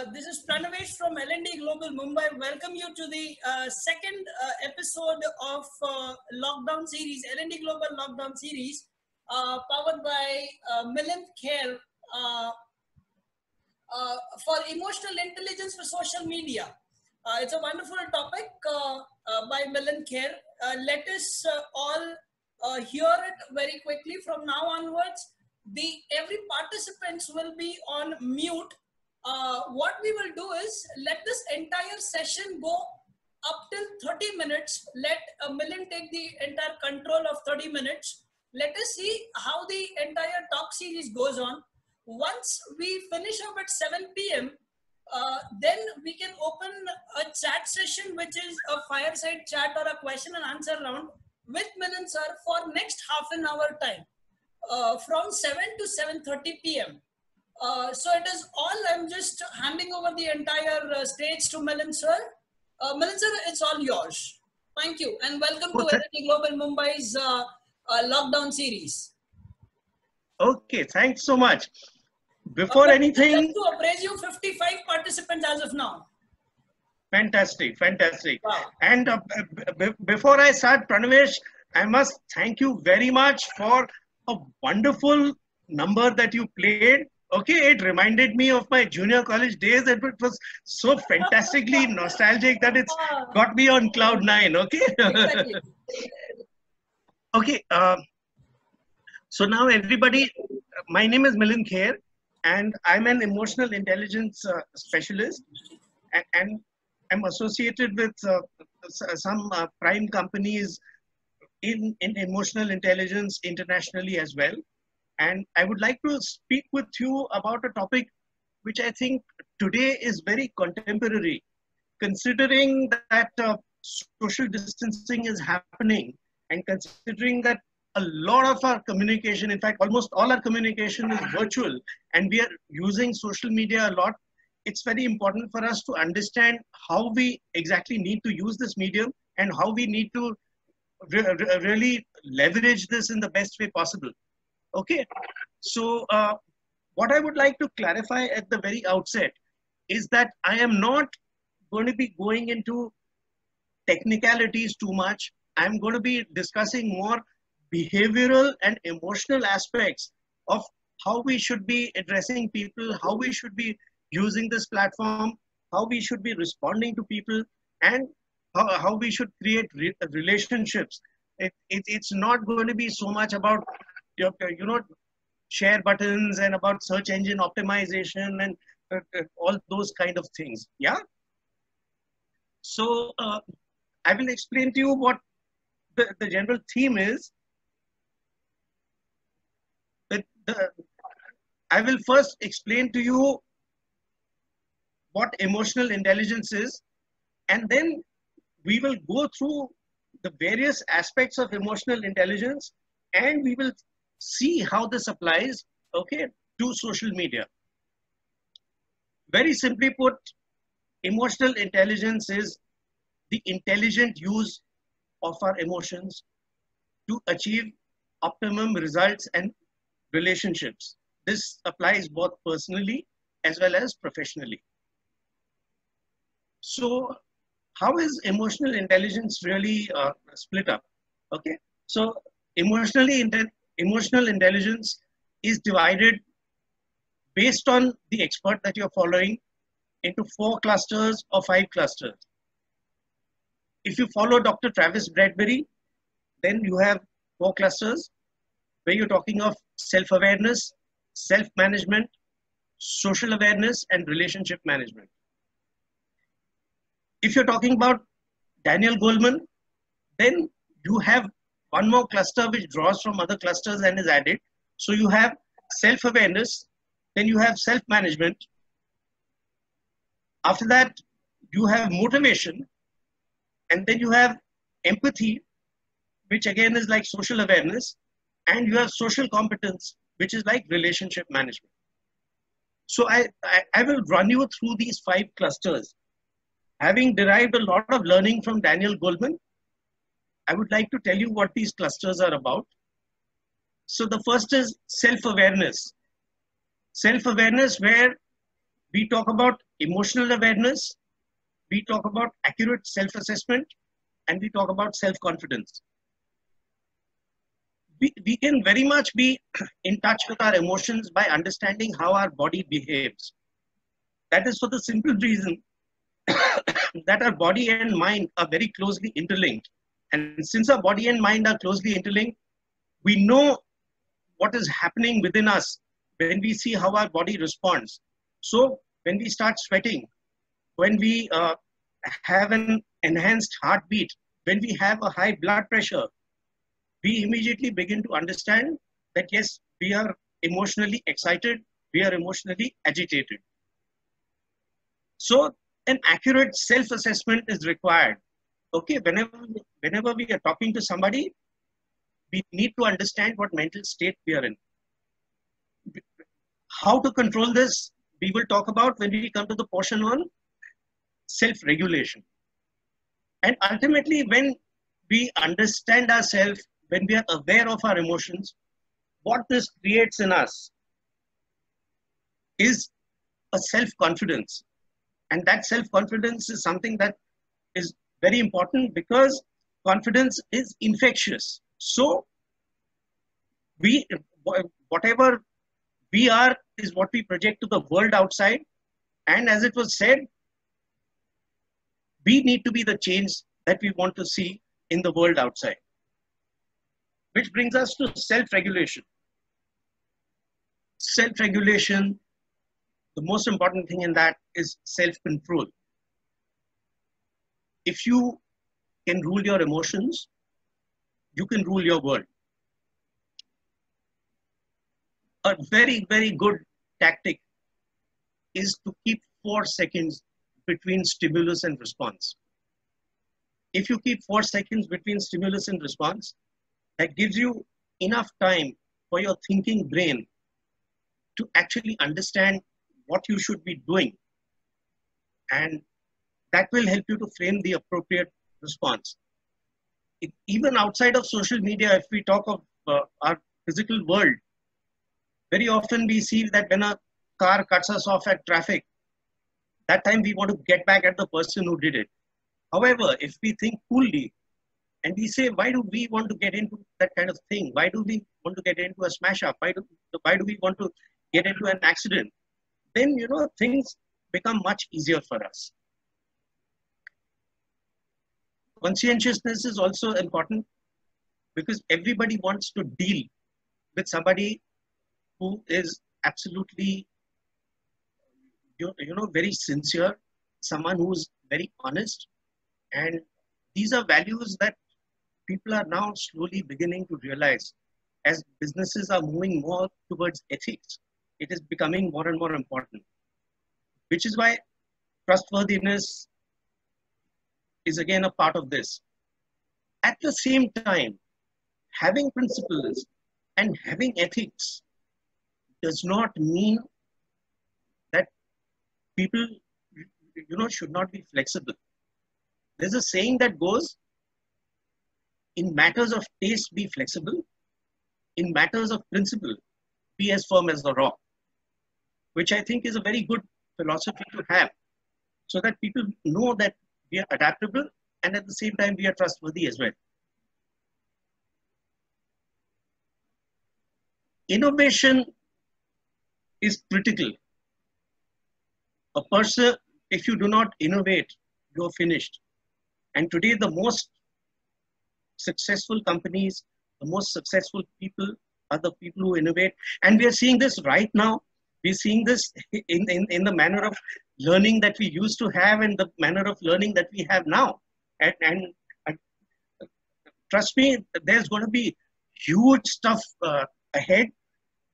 This is Pranavesh from L&D Global Mumbai. Welcome you to the second episode of Lockdown Series, L&D Global Lockdown Series, powered by Milind Kher for emotional intelligence for social media. It's a wonderful topic by Milind Kher. Let us all hear it very quickly from now onwards. Every participants will be on mute. What we will do is let this entire session go up till 30 minutes. Let Milind take the entire control of 30 minutes. Let us see how the entire talk series goes on. Once we finish up at 7 p.m., then we can open a chat session, which is a fireside chat or a question and answer round with Milind sir for next half an hour time, from 7 to 7:30 p.m. So it is all, I'm just handing over the entire stage to Milind sir. Milind sir, it's all yours. Thank you. And welcome to L&D Global Mumbai's lockdown series. Okay, thanks so much. Before anything... Just to appraise you, 55 participants as of now. Fantastic, fantastic. Wow. And before I start, Pranavesh, I must thank you very much for a wonderful number that you played. Okay, it reminded me of my junior college days. It was so fantastically nostalgic that it's got me on cloud 9. Okay. Exactly. Okay. So now everybody, my name is Milind Kher, and I'm an emotional intelligence specialist, and I'm associated with some prime companies in emotional intelligence internationally as well. And I would like to speak with you about a topic which I think today is very contemporary, considering that social distancing is happening, and considering that a lot of our communication, in fact, almost all our communication is virtual, and we are using social media a lot. It's very important for us to understand how we exactly need to use this medium and how we need to really leverage this in the best way possible. Okay, so what I would like to clarify at the very outset is that I am not going to be going into technicalities too much. I'm going to be discussing more behavioral and emotional aspects of how we should be addressing people, how we should be using this platform, how we should be responding to people, and how we should create relationships. It's not going to be so much about share buttons and about search engine optimization and all those kind of things. Yeah. So I will explain to you what the general theme is. I will first explain to you what emotional intelligence is, and then we will go through the various aspects of emotional intelligence, and we will see how this applies, okay, to social media. Very simply put, emotional intelligence is the intelligent use of our emotions to achieve optimum results and relationships. This applies both personally as well as professionally. So how is emotional intelligence really split up? Okay, so emotional intelligence is divided based on the expert that you're following into 4 clusters or 5 clusters. If you follow Dr. Travis Bradbury, then you have 4 clusters where you're talking of self-awareness, self-management, social awareness, and relationship management. If you're talking about Daniel Goleman, then you have one more cluster which draws from other clusters and is added. So you have self-awareness, then you have self-management. After that, you have motivation, and then you have empathy, which again is like social awareness, and you have social competence, which is like relationship management. So I will run you through these 5 clusters. Having derived a lot of learning from Daniel Goleman, I would like to tell you what these clusters are about. So the first is self-awareness. Self-awareness, where We talk about emotional awareness, we talk about accurate self-assessment, and we talk about self-confidence. We can very much be in touch with our emotions by understanding how our body behaves. That is for the simple reason that our body and mind are very closely interlinked. And since our body and mind are closely interlinked, we know what is happening within us when we see how our body responds. So when we start sweating, when we have an enhanced heartbeat, when we have a high blood pressure, we immediately begin to understand that yes, we are emotionally excited, we are emotionally agitated. So an accurate self-assessment is required. Okay, whenever we are talking to somebody, we need to understand what mental state we are in. How to control this, we will talk about when we come to the portion on self-regulation. And ultimately, when we understand ourselves, when we are aware of our emotions, what this creates in us is a self-confidence. And that self-confidence is something that is very important because confidence is infectious. So whatever we are is what we project to the world outside. And as it was said, we need to be the change that we want to see in the world outside. Which brings us to self-regulation. Self-regulation, the most important thing in that is self-control. If you can rule your emotions, you can rule your world. A very, very good tactic is to keep 4 seconds between stimulus and response. If you keep 4 seconds between stimulus and response, that gives you enough time for your thinking brain to actually understand what you should be doing. And that will help you to frame the appropriate response. Even outside of social media, if we talk of our physical world, very often we see that when a car cuts us off at traffic, that time we want to get back at the person who did it. However, if we think coolly and we say, why do we want to get into that kind of thing? Why do we want to get into a smash up? Why do we want to get into an accident? Then, things become much easier for us. Conscientiousness is also important because everybody wants to deal with somebody who is absolutely, very sincere, someone who's very honest. And these are values that people are now slowly beginning to realize. As businesses are moving more towards ethics, it is becoming more and more important, which is why trustworthiness is again a part of this. At the same time, having principles and having ethics does not mean that people, should not be flexible. There's a saying that goes, in matters of taste, be flexible. In matters of principle, be as firm as the rock, which I think is a very good philosophy to have so that people know that we are adaptable and at the same time we are trustworthy as well. Innovation is critical. A person, if you do not innovate, you're finished. And today the most successful companies, the most successful people are the people who innovate. And we are seeing this right now. We're seeing this in the manner of learning that we used to have and the manner of learning that we have now. And trust me, there's going to be huge stuff ahead.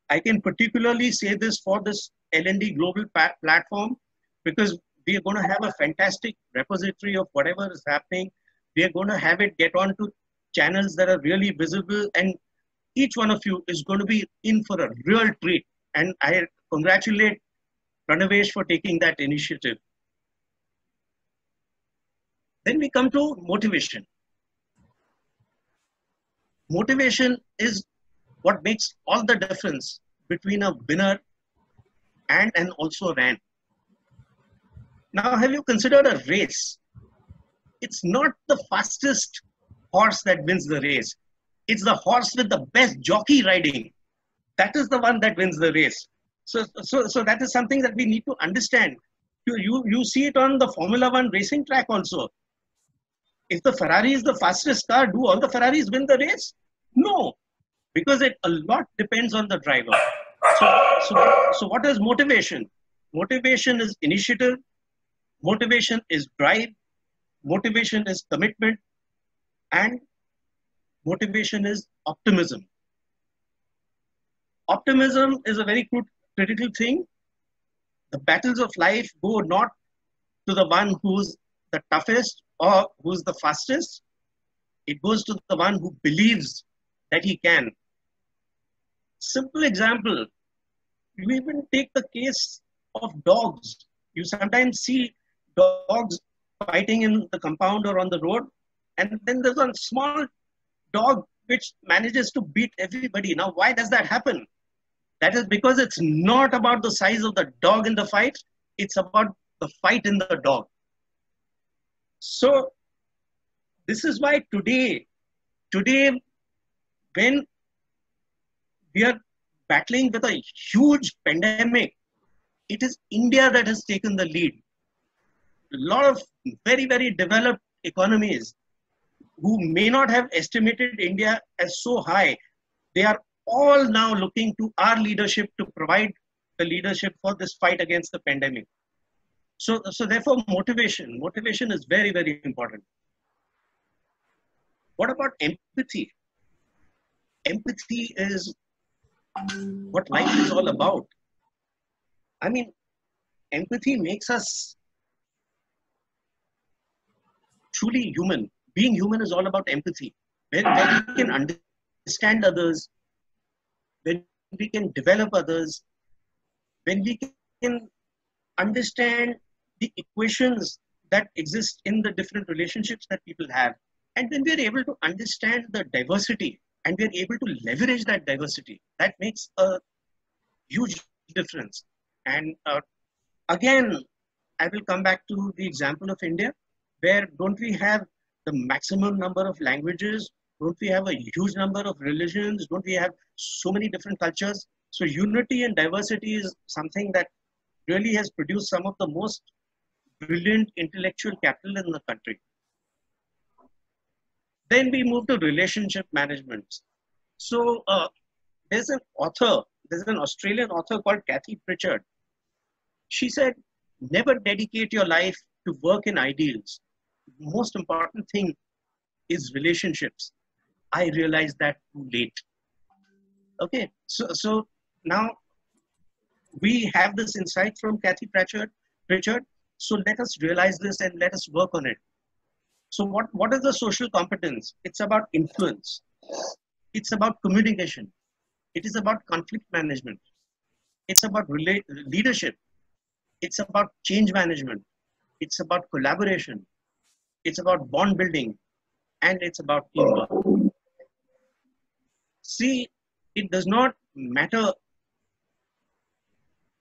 I can particularly say this for this L&D Global platform because we are going to have a fantastic repository of whatever is happening. We are going to have it get onto channels that are really visible, and each one of you is going to be in for a real treat. And I congratulate Pranavesh for taking that initiative. Then we come to motivation. Motivation is what makes all the difference between a winner and also ran. Now, have you considered a race? It's not the fastest horse that wins the race. It's the horse with the best jockey riding. That is the one that wins the race. So that is something that we need to understand. You see it on the Formula One racing track also. If the Ferrari is the fastest car, do all the Ferraris win the race? No, because a lot depends on the driver. So what is motivation? Motivation is initiative. Motivation is drive. Motivation is commitment. And motivation is optimism. Optimism is a very critical thing. The battles of life go not to the one who's the toughest or who's the fastest. It goes to the one who believes that he can. Simple example, you even take the case of dogs. You sometimes see dogs fighting in the compound or on the road, and then there's a small dog which manages to beat everybody. Now, why does that happen? That is because it's not about the size of the dog in the fight, it's about the fight in the dog. So this is why today when we are battling with a huge pandemic, it is India that has taken the lead. A lot of very, very developed economies who may not have estimated India as so high, they are all now looking to our leadership to provide the leadership for this fight against the pandemic. So therefore, motivation is very, very important. What about empathy? Empathy is what life is all about. I mean, empathy makes us truly human. Being human is all about empathy. When we can understand others, when we can develop others, when we can understand the equations that exist in the different relationships that people have, and when we are able to understand the diversity and we are able to leverage that diversity, that makes a huge difference. And again, I will come back to the example of India, where don't we have the maximum number of languages? Don't we have a huge number of religions? Don't we have so many different cultures? So unity and diversity is something that really has produced some of the most brilliant intellectual capital in the country. Then we move to relationship management. So there's an Australian author called Kathy Pritchard. She said, never dedicate your life to work in ideals. The most important thing is relationships. I realized that too late. Okay, so now we have this insight from Kathy Pritchard. So let us realize this and let us work on it. So what is the social competence? It's about influence. It's about communication. It is about conflict management. It's about leadership. It's about change management. It's about collaboration. It's about bond building. And it's about teamwork. See, it does not matter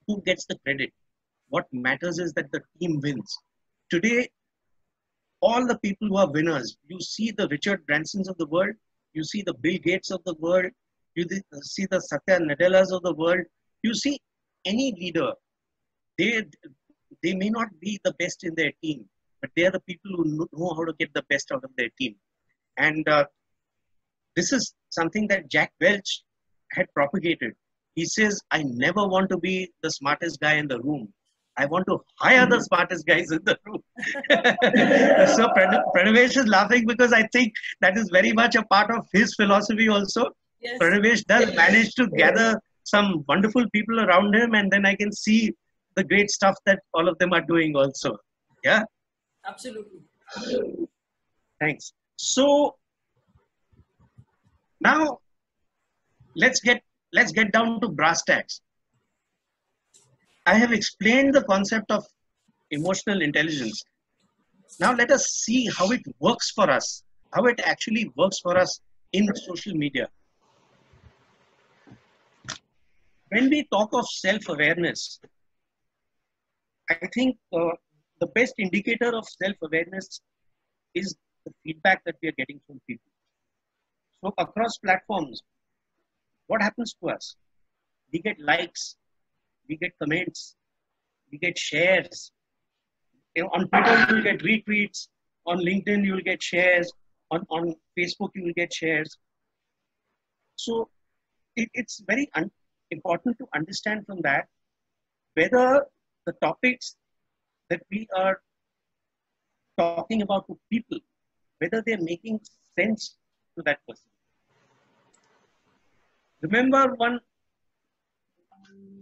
who gets the credit. What matters is that the team wins. Today, all the people who are winners, you see the Richard Bransons of the world, you see the Bill Gates of the world, you see the Satya Nadellas of the world, you see any leader, they may not be the best in their team, but they are the people who know how to get the best out of their team. And this is something that Jack Welch had propagated. He says, I never want to be the smartest guy in the room. I want to hire the smartest guys in the room. So Pranavesh is laughing because I think that is very much a part of his philosophy also. Yes. Pranavesh does manage to gather some wonderful people around him, and then I can see the great stuff that all of them are doing also. Yeah? Absolutely. Thanks. So now let's get down to brass tacks. I have explained the concept of emotional intelligence. Now let us see how it works for us, how it actually works for us in social media. When we talk of self-awareness, I think the best indicator of self-awareness is the feedback that we are getting from people. So across platforms, what happens to us? We get likes, we get comments, we get shares. On Twitter, you'll get retweets. On LinkedIn, you'll get shares. On Facebook, you will get shares. So it's very important to understand from that whether the topics that we are talking about to people, whether they're making sense to that person. Remember one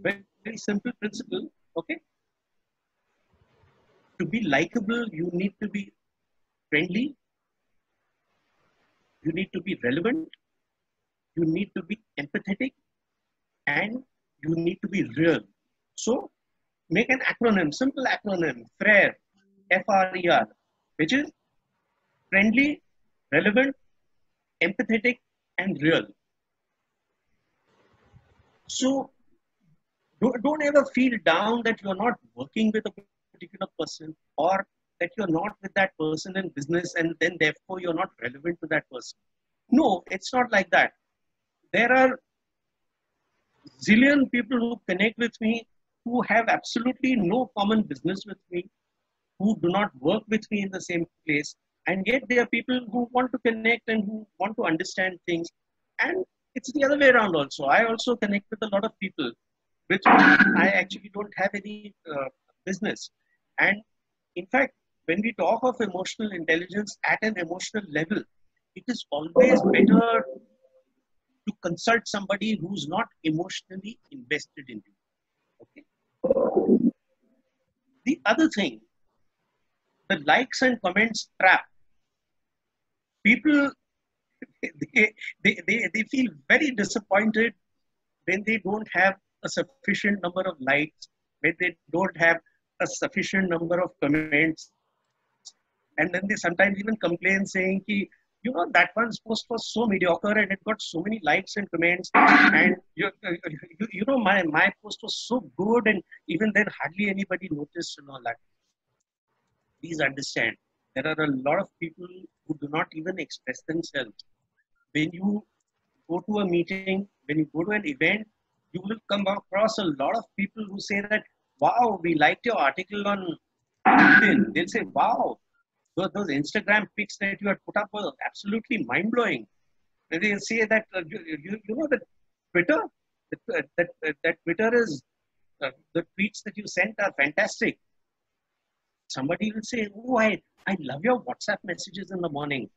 very, very simple principle, okay? To be likable, you need to be friendly, you need to be relevant, you need to be empathetic, and you need to be real. So make an acronym, simple acronym, FRERE, F-R-E-R, which is friendly, relevant, empathetic, and real. So don't ever feel down that you're not working with a particular person, or that you're not with that person in business and then therefore you're not relevant to that person. No, it's not like that. There are zillion people who connect with me who have absolutely no common business with me, who do not work with me in the same place, and yet there are people who want to connect and who want to understand things. And it's the other way around also. I also connect with a lot of people with whom I actually don't have any business. And in fact, when we talk of emotional intelligence at an emotional level, it is always better to consult somebody who's not emotionally invested in you. Okay. The other thing, the likes and comments trap. People, they feel very disappointed when they don't have a sufficient number of likes, when they don't have a sufficient number of comments. And then they sometimes even complain saying, you know, that one's post was so mediocre and it got so many likes and comments. And you know, my post was so good and even then hardly anybody noticed and all that. Please understand, there are a lot of people who do not even express themselves. When you go to a meeting, when you go to an event, you will come across a lot of people who say that, wow, we liked your article on LinkedIn. They'll say, wow, those Instagram pics that you had put up were absolutely mind-blowing. And they'll say that, you know that Twitter, that Twitter is, the tweets that you sent are fantastic. Somebody will say, oh, I love your WhatsApp messages in the morning.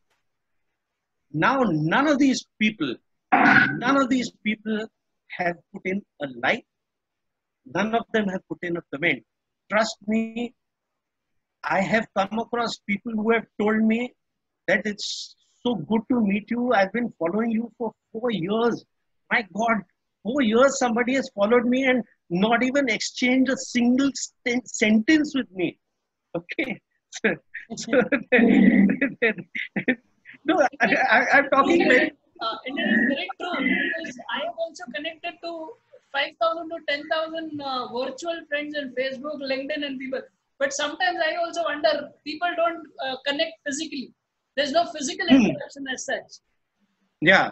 Now, none of these people have put in a like. None of them have put in a comment. Trust me, I have come across people who have told me that it's so good to meet you. I've been following you for 4 years. My God, 4 years somebody has followed me and not even exchanged a single sentence with me. Okay. No, I'm talking very... It is very true, because I have also connected to 5,000 to 10,000 virtual friends in Facebook, LinkedIn, and people. But sometimes I also wonder, people don't connect physically. There's no physical interaction as such. Yeah.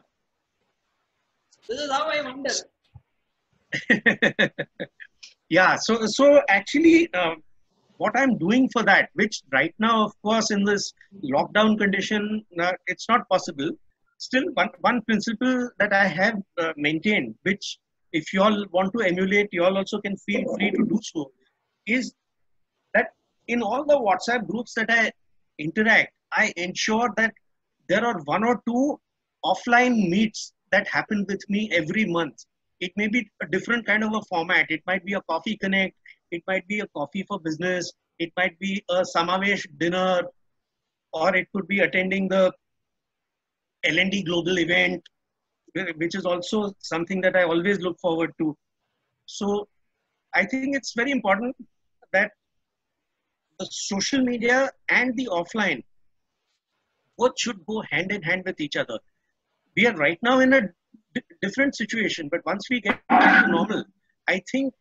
This is how I wonder. Yeah. So actually, what I'm doing for that, which right now, of course, in this lockdown condition, it's not possible. Still, one principle that I have maintained, which if you all want to emulate, you all also can feel free to do so, is that in all the WhatsApp groups that I interact, I ensure that there are 1 or 2 offline meets that happen with me every month. It may be a different kind of a format. It might be a coffee connect. It might be a coffee for business. It might be a Samavesh dinner, or it could be attending the L&D global event, which is also something that I always look forward to. So I think it's very important that the social media and the offline both should go hand in hand with each other. We are right now in a different situation, but once we get back to normal, I think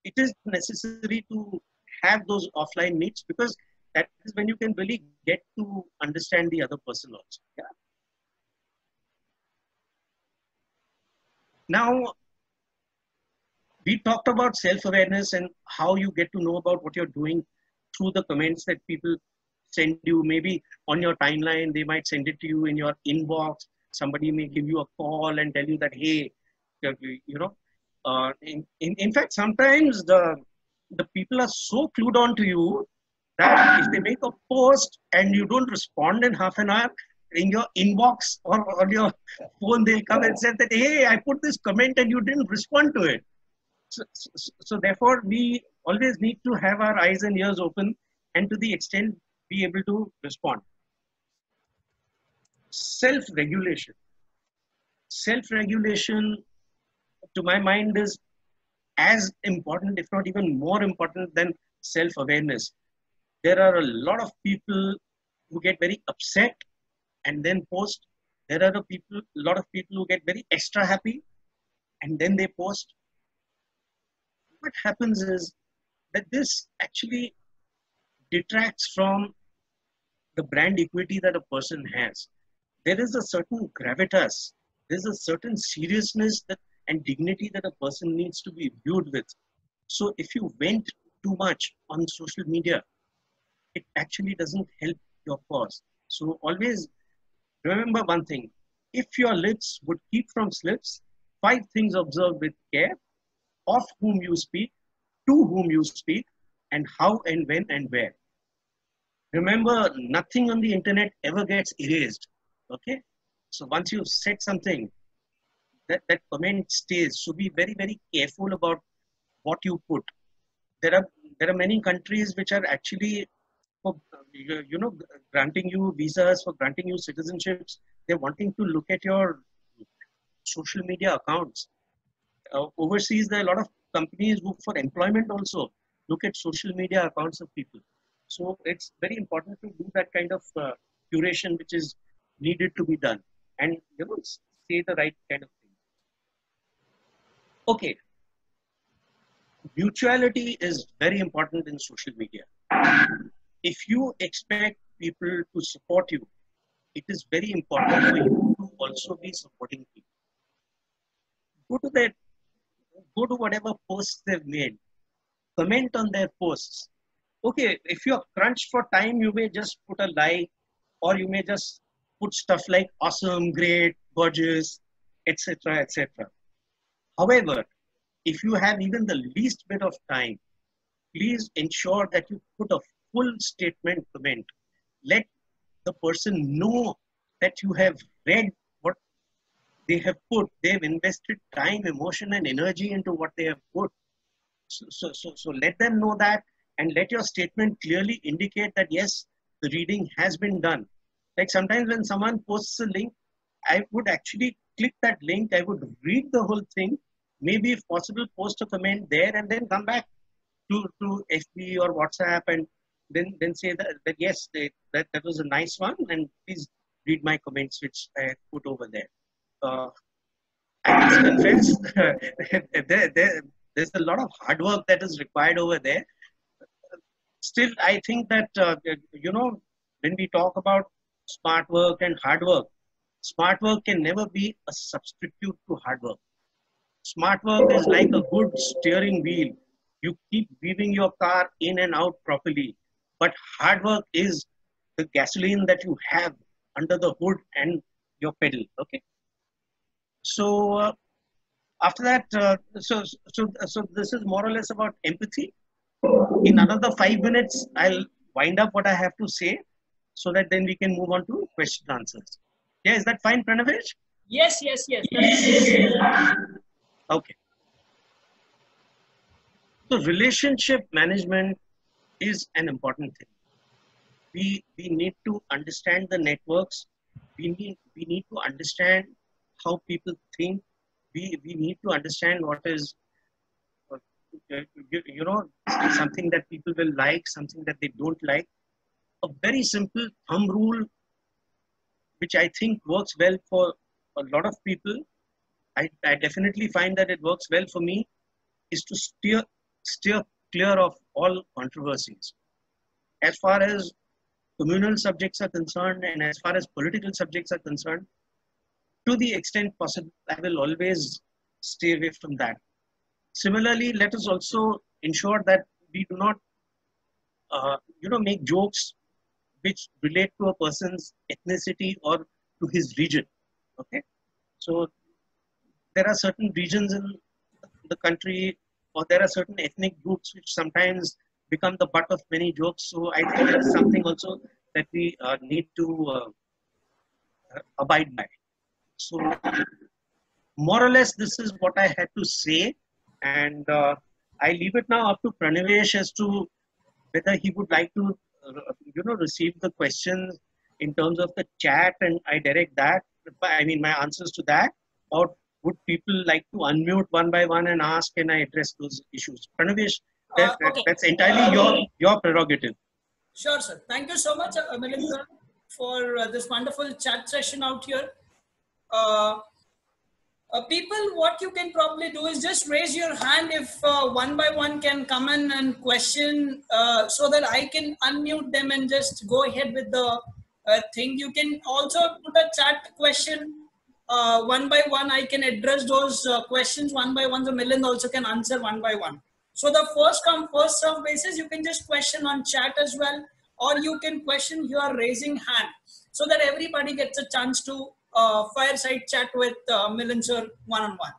it is necessary to have those offline meets, because that is when you can really get to understand the other person also. Yeah. Now, we talked about self-awareness and how you get to know about what you're doing through the comments that people send you. Maybe on your timeline, they might send it to you in your inbox. Somebody may give you a call and tell you that, hey, you know, in fact, sometimes the people are so clued on to you that if they make a post and you don't respond in half an hour, in your inbox or on your phone, they'll come and say that, hey, I put this comment and you didn't respond to it. So therefore, we always need to have our eyes and ears open, and to the extent be able to respond. Self-regulation. Self-regulation, to my mind, is as important, if not even more important than self-awareness. There are a lot of people who get very upset and then post. There are a lot of people who get very extra happy and then they post. What happens is that this actually detracts from the brand equity that a person has. There is a certain gravitas, there's a certain seriousness and dignity that a person needs to be viewed with. So if you went too much on social media, it actually doesn't help your cause. So always remember one thing: if your lips would keep from slips, 5 things observe with care: of whom you speak, to whom you speak, and how and when and where. Remember, nothing on the internet ever gets erased. Okay? So once you've said something, that comment stays. So be very, very careful about what you put. There are many countries which are actually, for, granting you visas, for granting you citizenships. They're wanting to look at your social media accounts. Overseas, there are a lot of companies who, for employment also, look at social media accounts of people. So it's very important to do that kind of curation which is needed to be done, and say the right kind of thing. Okay, mutuality is very important in social media. If you expect people to support you, it is very important for you to also be supporting people. Go to whatever posts they've made, comment on their posts. Okay, if you're crunched for time, you may just put a like, or you may just put stuff like awesome, great, gorgeous, etc., etc. However, if you have even the least bit of time, please ensure that you put a full statement comment. Let the person know that you have read what they have put. They've invested time, emotion, and energy into what they have put. So let them know that, and let your statement clearly indicate that yes, the reading has been done. Like sometimes when someone posts a link, I would actually click that link, I would read the whole thing, maybe if possible post a comment there, and then come back to FB or WhatsApp, and then say that yes, that was a nice one, and please read my comments which I put over there. I must confess, there's a lot of hard work that is required over there. Still, I think that, when we talk about smart work and hard work, smart work can never be a substitute to hard work. Smart work is like a good steering wheel. You keep weaving your car in and out properly. But hard work is the gasoline that you have under the hood and your pedal. Okay. So after that, so this is more or less about empathy. In another 5 minutes, I'll wind up what I have to say, so that then we can move on to question answers. Yeah, is that fine, Pranavesh? Yes. Okay. So relationship management is an important thing. We need to understand the networks. We need to understand how people think. We need to understand what is something that people will like, something that they don't like. A very simple thumb rule, which I think works well for a lot of people, I definitely find that it works well for me, is to steer clear of all controversies. As far as communal subjects are concerned and as far as political subjects are concerned, to the extent possible, I will always stay away from that. Similarly, let us also ensure that we do not, make jokes which relate to a person's ethnicity or to his region. Okay, so there are certain regions in the country, or there are certain ethnic groups which sometimes become the butt of many jokes. So I think that's something also that we need to abide by. So more or less, this is what I had to say, and I leave it now up to Pranavesh as to whether he would like to, receive the questions in terms of the chat, and I direct that. I mean, my answers to that, or would people like to unmute one by one and ask, and I address those issues? Pranavesh, Okay. that's entirely your prerogative. Sure, sir. Thank you so much, Milind, sir, for this wonderful chat session out here. People, what you can probably do is just raise your hand if one by one can come in and question so that I can unmute them and just go ahead with the thing. You can also put a chat question one by one. I can address those questions one by one. So Milind also can answer one by one. So the first come, first serve basis, you can just question on chat as well, or you can question your raising hand so that everybody gets a chance to fireside chat with Milind sir one-on-one.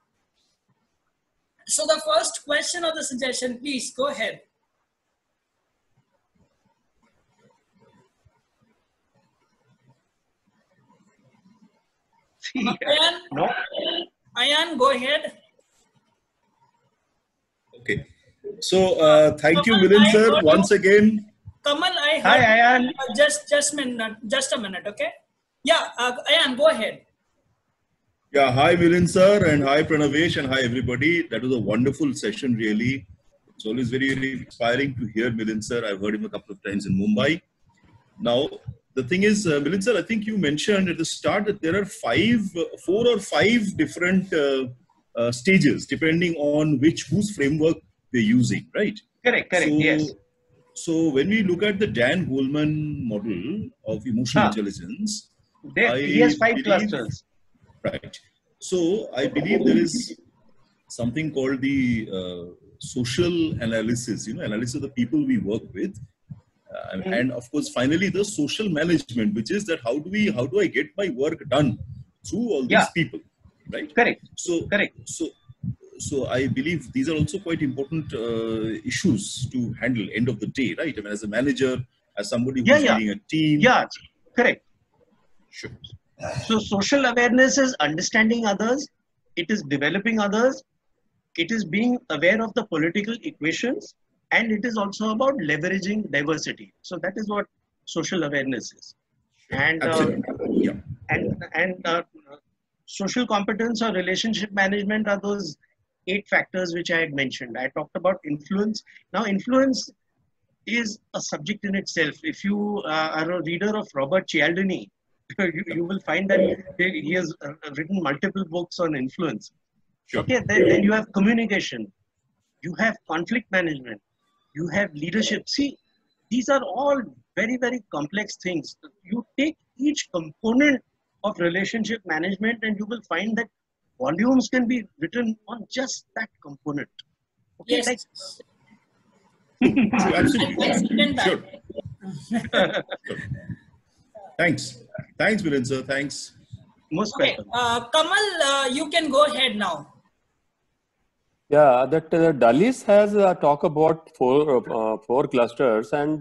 So the first question or the suggestion, please go ahead. Ayan, No? Ayan, go ahead. Okay. So thank you, Milind sir, once again. Kamal, I heard. Hi, Ayan. Just a minute, okay? Yeah, Ayan, go ahead. Yeah, hi, Milind sir, and hi, Pranavesh, and hi, everybody. That was a wonderful session, really. It's always very, very inspiring to hear Milind sir. I've heard him a couple of times in Mumbai. Now, the thing is, Milind sir, I think you mentioned at the start that there are 4 or 5 different stages, depending on whose framework we're using, right? Correct, yes. So when we look at the Dan Goleman model of emotional intelligence, he has 5 clusters. Right. So I believe there is something called the social analysis, analysis of the people we work with. And of course, finally, the social management, which is that how do I get my work done through all these people, right? Correct. So I believe these are also quite important issues to handle end of the day, right? I mean, as a manager, as somebody who's leading a team. Yeah, correct. Sure. So social awareness is understanding others. It is developing others. It is being aware of the political equations, and it is also about leveraging diversity. So that is what social awareness is. And social competence or relationship management are those 8 factors which I had mentioned. I talked about influence. Now, influence is a subject in itself. If you are a reader of Robert Cialdini, you will find that he has written multiple books on influence. Sure. Okay, then you have communication, you have conflict management, you have leadership. See, these are all very, very complex things. You take each component of relationship management and you will find that volumes can be written on just that component. Okay, yes. Absolutely. Sure. Thanks, Milind sir. Thanks. Most welcome. Kamal, you can go ahead now. Yeah, that Dulles has talked about 4 clusters, and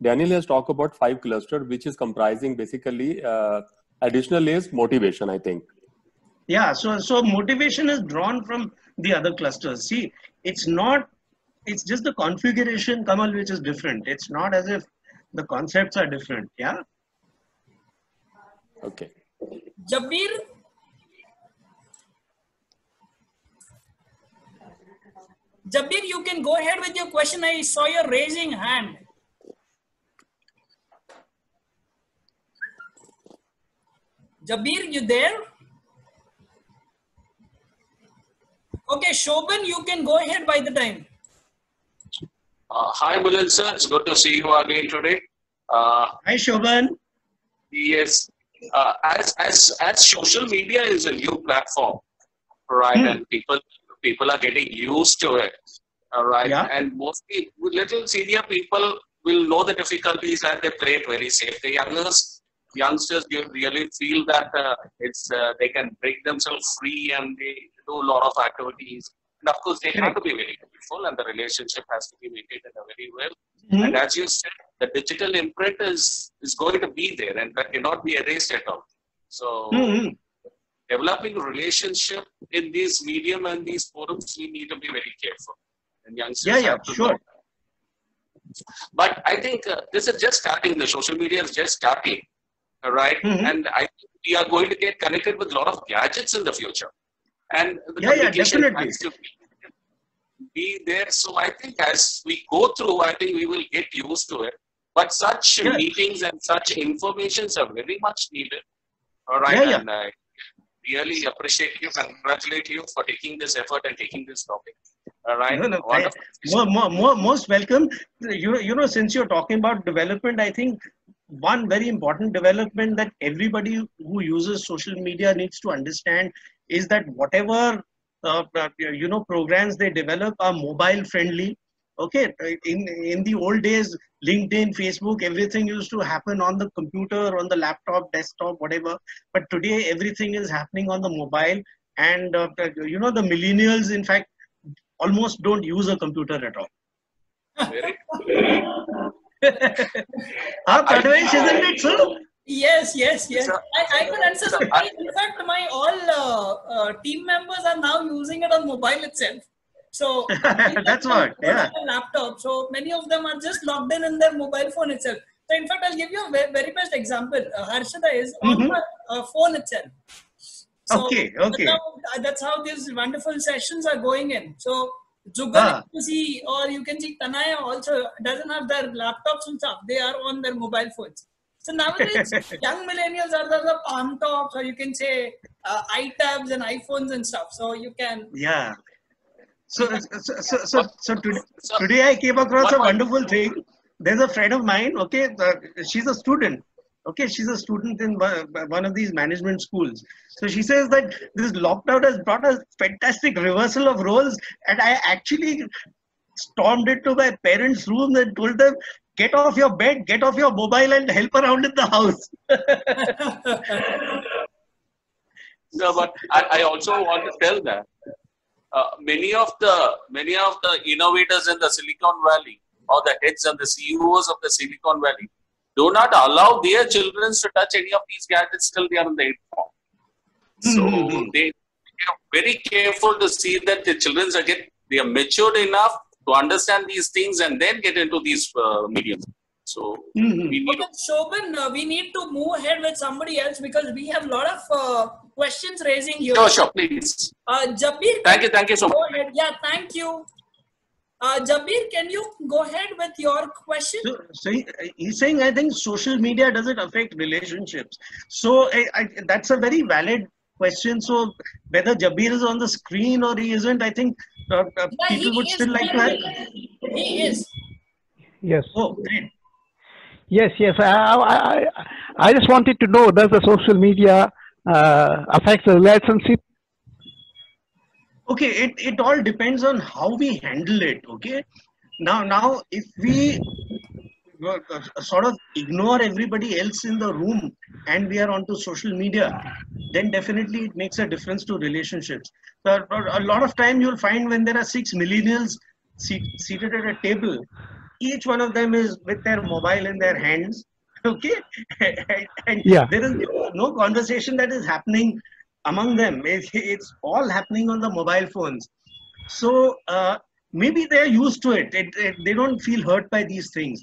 Daniel has talked about 5 clusters, which is comprising basically additional is motivation, I think. Yeah, so motivation is drawn from the other clusters. See, it's just the configuration, Kamal, which is different. It's not as if the concepts are different. Yeah. Okay. Jabir, you can go ahead with your question. I saw your raising hand. Jabir, you there? Okay, Shobhan, you can go ahead by the time. Hi, Milind sir. It's good to see you again today. Hi, Shobhan. Yes, as social media is a new platform, right? And people are getting used to it, all right? Yeah. And mostly little senior people will know the difficulties and they play it very safe. The youngsters really feel that they can break themselves free and they do a lot of activities. And of course, they have to be very careful, and the relationship has to be maintained very well. And as you said, the digital imprint is going to be there and that cannot be erased at all. So developing a relationship in these medium and these forums, we need to be very careful. And youngsters have to know. But I think this is just starting. The social media is just starting, right? And I think we are going to get connected with a lot of gadgets in the future. And the communication has to be there. So I think as we go through, I think we will get used to it. But such meetings and such informations are very much needed. All right. And I really appreciate you, congratulate you for taking this effort and taking this topic. All right. Most welcome. You know, since you're talking about development, I think one very important development that everybody who uses social media needs to understand is that whatever programs they develop are mobile friendly. Okay, in the old days, LinkedIn, Facebook, everything used to happen on the computer, on the laptop, desktop, whatever. But today, everything is happening on the mobile. And, the millennials, in fact, almost don't use a computer at all. Pradvesh, isn't it so? Yes. I could answer. In fact, my all team members are now using it on mobile itself. So that's what, laptop. So many of them are just logged in their mobile phone itself. So in fact, I'll give you a very best example. Harshada is on her phone itself. So that's how these wonderful sessions are going in. So Jugal, or you can see Tanaya also doesn't have their laptops and stuff. They are on their mobile phones. So nowadays, young millennials are the palm tops, or you can say iTabs and iPhones and stuff. So you can. Yeah. So today I came across a wonderful thing. There's a friend of mine. Okay, she's a student. Okay, she's a student in one of these management schools. So she says that this lockdown has brought a fantastic reversal of roles, and I actually stormed into my parents' room and told them, get off your bed, get off your mobile and help around in the house. No, but I also want to tell that many of the innovators in the Silicon Valley, or the heads and the CEOs of the Silicon Valley, do not allow their children to touch any of these gadgets till they are in the inform. So they are very careful to see that the children are matured enough to understand these things and then get into these mediums. So we need Shobhan, we need to move ahead with somebody else because we have a lot of questions raising here. Sure, please. Jabir, thank you so much. Go ahead. Yeah, thank you. Jabir, can you go ahead with your question? So he's saying, I think social media doesn't affect relationships. So that's a very valid question. So whether Jabir is on the screen or he isn't, I think people would still like to have. He is. Yes. Oh, great. Yes. I just wanted to know, does the social media affect the relationship? Okay, it all depends on how we handle it. Okay, now if we sort of ignore everybody else in the room and we are onto social media, then definitely it makes a difference to relationships. So a lot of time you'll find when there are 6 millennials seated at a table, each one of them is with their mobile in their hands. Okay, and there is no conversation that is happening among them. It's all happening on the mobile phones. So maybe they're used to it. They don't feel hurt by these things.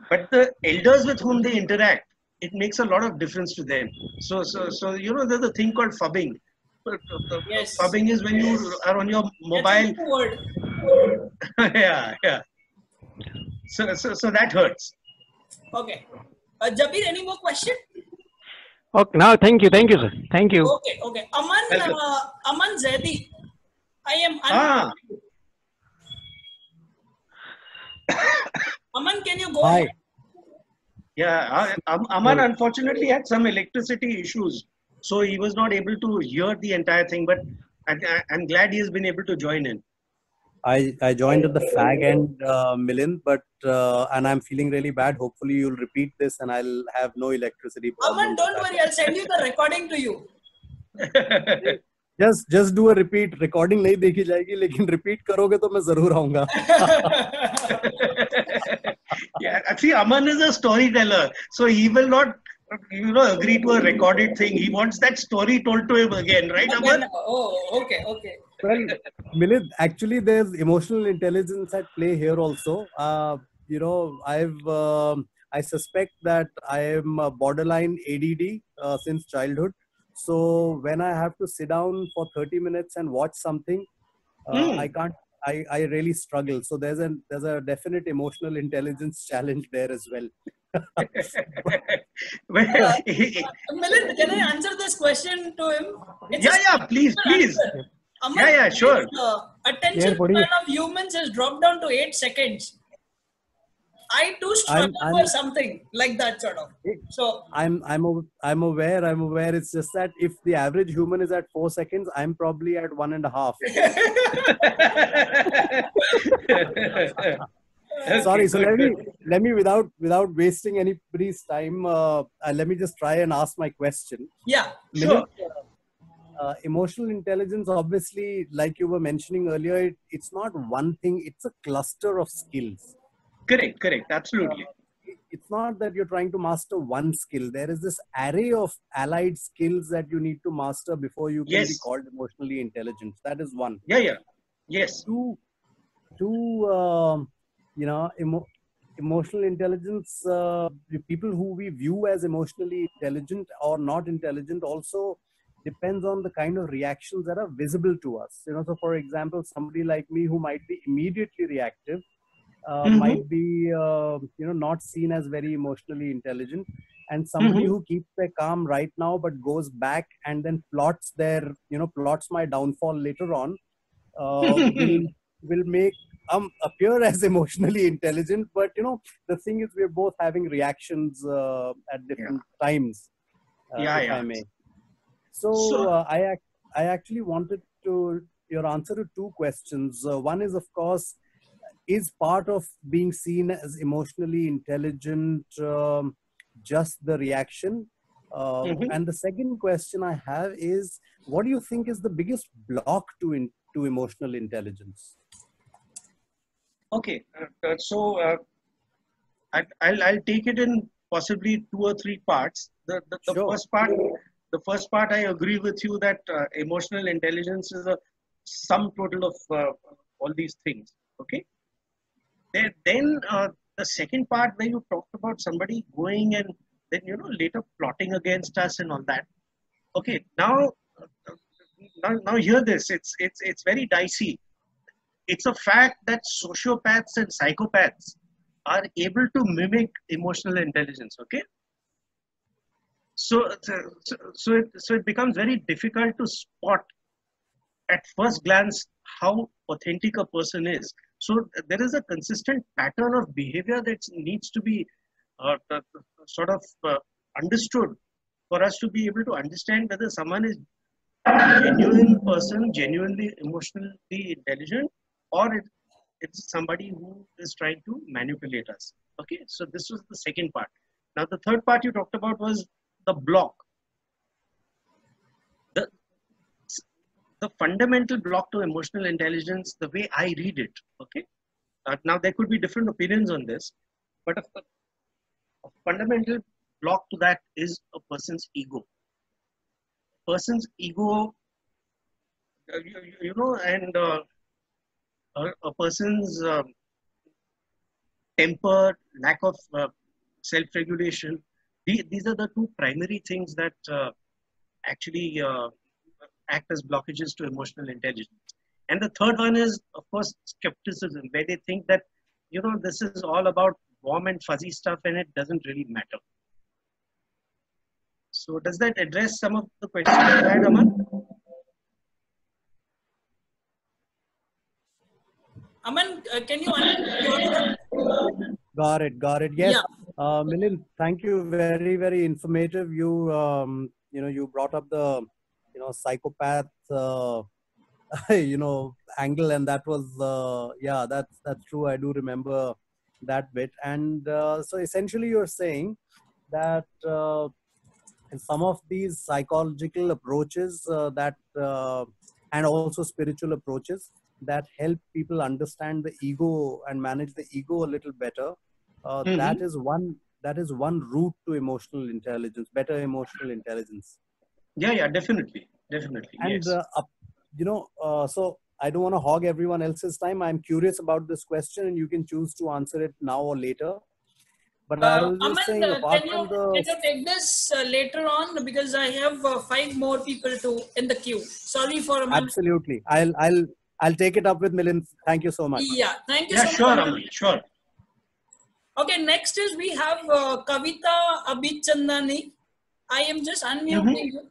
But the elders with whom they interact, it makes a lot of difference to them. So there's a thing called fubbing. Yes. Fubbing is when you are on your mobile. Yeah. So that hurts. Okay. Jabir, any more question? Okay, no, thank you, sir. Thank you. Okay. Aman Zaidi, I am Aman, can you go Hi. ahead? Yeah, Aman unfortunately had some electricity issues, so he was not able to hear the entire thing. But I'm glad he has been able to join in. I joined at the fag end, Milind, but and I'm feeling really bad. Hopefully, you'll repeat this, and I'll have no electricity Aman, problems. don't worry. I'll send you the recording to you. Just do a repeat. Recording नहीं देखी जाएगी, लेकिन repeat करोगे तो मैं जरूर आऊँगा. Yeah, actually, Aman is a storyteller, so he will not, agree to a recorded thing. He wants that story told to him again, right, Aman? Oh, okay, okay. Well, Milind, actually, there's emotional intelligence at play here also. I suspect that I am borderline ADD since childhood. So when I have to sit down for 30 minutes and watch something, I can't. I really struggle. So there's a definite emotional intelligence challenge there as well. Milind, can I answer this question to him? Yeah, please. Aman, Yeah, sure. Attention span of humans has dropped down to 8 seconds. I too struggle for something like that sort of. So I'm aware. It's just that if the average human is at 4 seconds, I'm probably at 1.5. Sorry. So let me without wasting anybody's time, let me just try and ask my question. Yeah, sure. Emotional intelligence, obviously, like you were mentioning earlier, it's not one thing. It's a cluster of skills. Correct. Absolutely. It's not that you're trying to master one skill. There is this array of allied skills that you need to master before you can be called emotionally intelligent. That is one. Yeah. Yes. Two, emotional intelligence, people who we view as emotionally intelligent or not intelligent also depends on the kind of reactions that are visible to us. So for example, somebody like me who might be immediately reactive, might be not seen as very emotionally intelligent, and somebody who keeps their calm right now but goes back and then plots my downfall later on, will make appear as emotionally intelligent. But the thing is, we're both having reactions at different times, if I may. So I actually wanted your answer to two questions. One is, of course, is part of being seen as emotionally intelligent just the reaction? And the second question I have is, what do you think is the biggest block to emotional intelligence? Okay, so I'll take it in possibly 2 or 3 parts. The Sure. first part, I agree with you that emotional intelligence is a sum total of all these things. Okay. Then the second part where you talked about somebody going and then later plotting against us and all that. Okay, now hear this. It's very dicey. It's a fact that sociopaths and psychopaths are able to mimic emotional intelligence. Okay, so it becomes very difficult to spot at first glance how authentic a person is. So there is a consistent pattern of behavior that needs to be understood for us to be able to understand whether someone is a genuine person, genuinely emotionally intelligent, or it's somebody who is trying to manipulate us. Okay, so this was the second part. Now the third part you talked about was the block. The fundamental block to emotional intelligence, the way I read it, okay? Now there could be different opinions on this, but a fundamental block to that is a person's ego. Person's ego, and a person's temper, lack of self-regulation. These are the two primary things that actually act as blockages to emotional intelligence. And the third one is, of course, skepticism, where they think that, this is all about warm and fuzzy stuff and it doesn't really matter. So does that address some of the questions you had, Aman? Aman, can you unmute? Got it. Yes. Yeah. Milind, thank you. Very, very informative. You, you brought up the, psychopath, angle, and that was, yeah, that's true. I do remember that bit. And so essentially you're saying that some of these psychological approaches and also spiritual approaches that help people understand the ego and manage the ego a little better, that is one route to emotional intelligence, better emotional intelligence. Yeah, definitely. And yes. So I don't want to hog everyone else's time. I'm curious about this question, and you can choose to answer it now or later. But I was just saying, apart can you take this later on, because I have 5 more people in the queue. Sorry for a moment. Absolutely. I'll take it up with Milind. Thank you so much. Yeah, thank you so much. Aman, sure. Okay, next is we have Kavita Abhichandani. I am just unmuting you.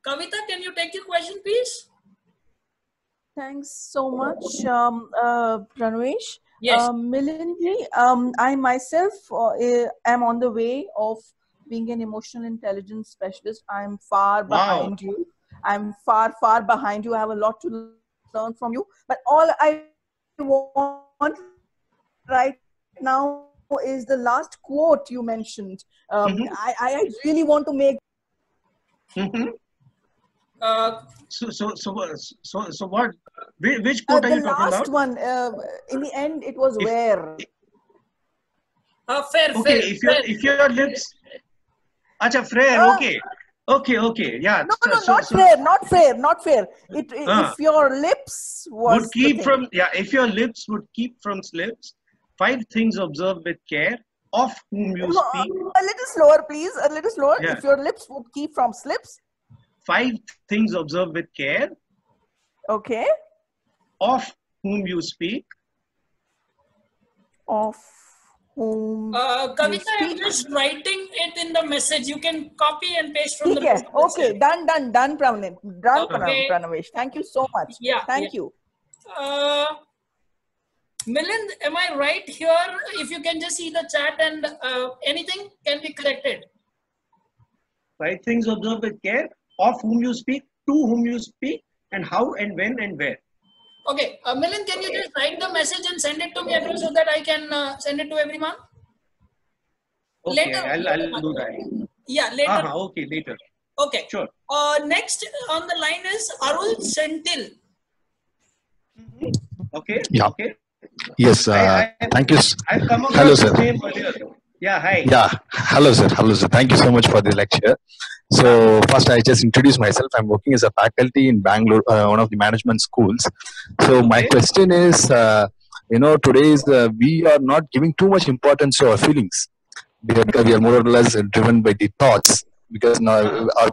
Kavita, can you take your question, please? Thanks so much, Pranavesh. Yes. Milind, I myself am on the way of being an emotional intelligence specialist. I'm far behind you. I'm far behind you. I have a lot to learn from you. But all I want right now is the last quote you mentioned. I really want to make. So what? Which quote are you talking about? The last one. In the end, it was where. Fair. Okay, if your lips. Acha, fair. Okay. Yeah. Not fair. If your lips would keep from if your lips would keep from slips, 5 things observe with care, of whom you speak. A little slower, please. A little slower. Yeah. If your lips would keep from slips. 5 things observe with care. Okay. Of whom you speak. Of whom Kavita, I'm just writing it in the message. You can copy and paste from the message. Okay, done, Pranavesh. Thank you so much. Yeah. Thank you. Milind, am I right here? If you can just see the chat and anything can be corrected. 5 things observe with care, of whom you speak, to whom you speak, and how and when and where. Okay, Milind, can you just write the message and send it to me so that I can send it to everyone? Okay, later. I'll do that. Yeah, later. Okay, later. Okay. Sure. Next on the line is Arul Sentil. Okay. Yeah. Okay. Yes. Thank you. I've come across Hello, sir. the name earlier. Yeah. Hi. Yeah. Hello, sir. Thank you so much for the lecture. So first, I just introduce myself. I'm working as a faculty in Bangalore, one of the management schools. So my question is, today we are not giving too much importance to our feelings. Because we are more or less driven by the thoughts. Because now our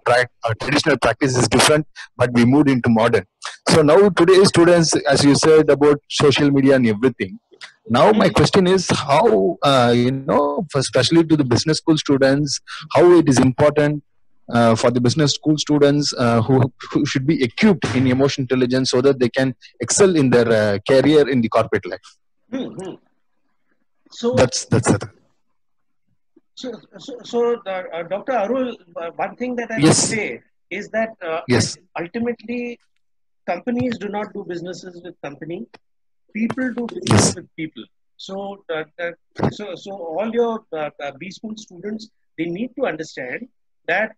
traditional practice is different, but we moved into modern. So now today's students, as you said about social media and everything. Now my question is how, especially to the business school students, how it is important for the business school students who should be equipped in emotional intelligence so that they can excel in their career in the corporate life. So that's it. So Dr. Arul, one thing that I would say is that ultimately companies do not do businesses with company. People do business with people. So all your B school students, they need to understand that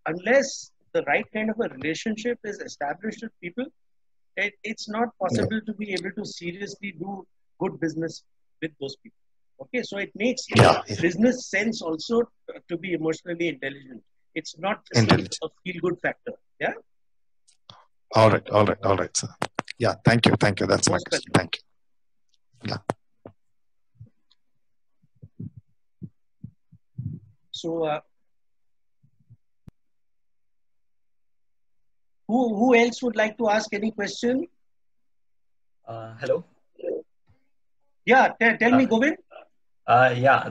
unless the right kind of a relationship is established with people, it's not possible to be able to seriously do good business with those people. Okay, so it makes business sense also to be emotionally intelligent. It's not just a feel-good factor. Yeah. All right, sir. Yeah, thank you. That's my question. Thank you. Yeah. So, who else would like to ask any question? Hello. Yeah, tell me, Govind. Yeah,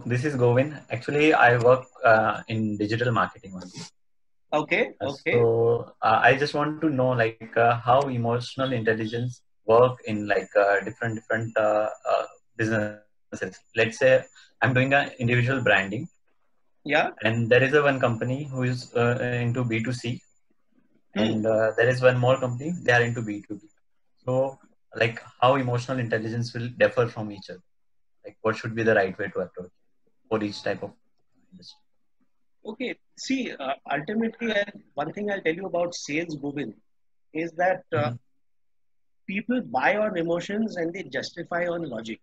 this is Govind. Actually, I work in digital marketing only. Okay. So I just want to know how emotional intelligence work in like different businesses. Let's say I'm doing an individual branding. Yeah. And there is a one company who is into B2C, and there is one more company, they are into B2B. So, like, how emotional intelligence will differ from each other? Like, what should be the right way to approach for each type of industry? Okay. See, ultimately, one thing I'll tell you about sales, Govind, is that people buy on emotions and they justify on logic.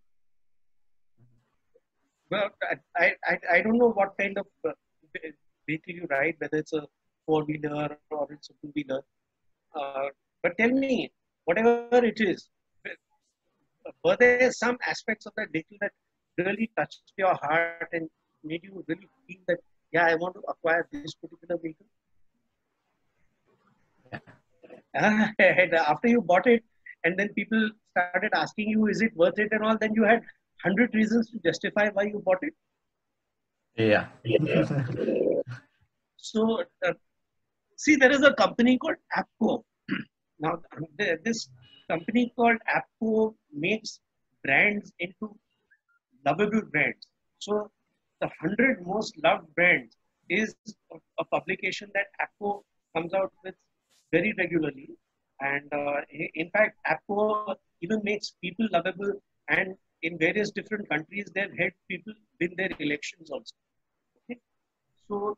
Well, I don't know what kind of vehicle you ride, whether it's a 4-wheeler or it's a 2-wheeler. But tell me, whatever it is, were there some aspects of that vehicle that really touched your heart and made you really feel that, yeah, I want to acquire this particular vehicle? And after you bought it, and then people started asking you, is it worth it and all, then you had 100 reasons to justify why you bought it. Yeah. So, see, there is a company called Appco. Now, this company called Appco makes brands into lovable brands. So, the 100 most loved brands is a publication that Appco comes out with very regularly. And in fact, Appco even makes people lovable, and in various different countries, they've helped people win their elections also. Okay? So,